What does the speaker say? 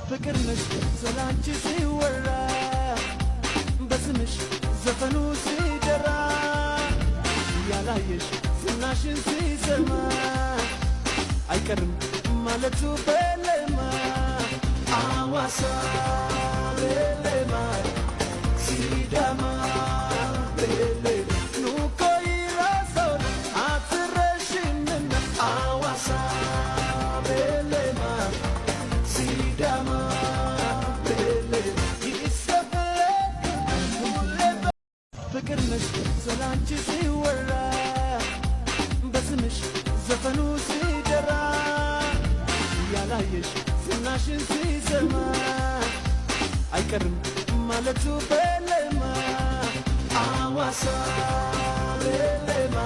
ፍቅር ነሽ ስላንቺ ሲወራ በስምሽ ዘፈኑ ሲደራ ያላየሽ ዝናሽን ሲሰማ አይቀርም ማለቱ በለማ አዋሳ በለማ ሲዳማ በለማ ኑኮ ይራሰው አትረሽምና አዋሳ በለማ ሲዳማ በለማ ይሰፈለ ፍቅር ነሽ ስላንቺ ሲወራ በስምሽ ዘፈኑ ሲደራ ያላየሽ ዝናሽን ሲሰማ አይቀርም ማለቱ በለማ አዋሳ በለማ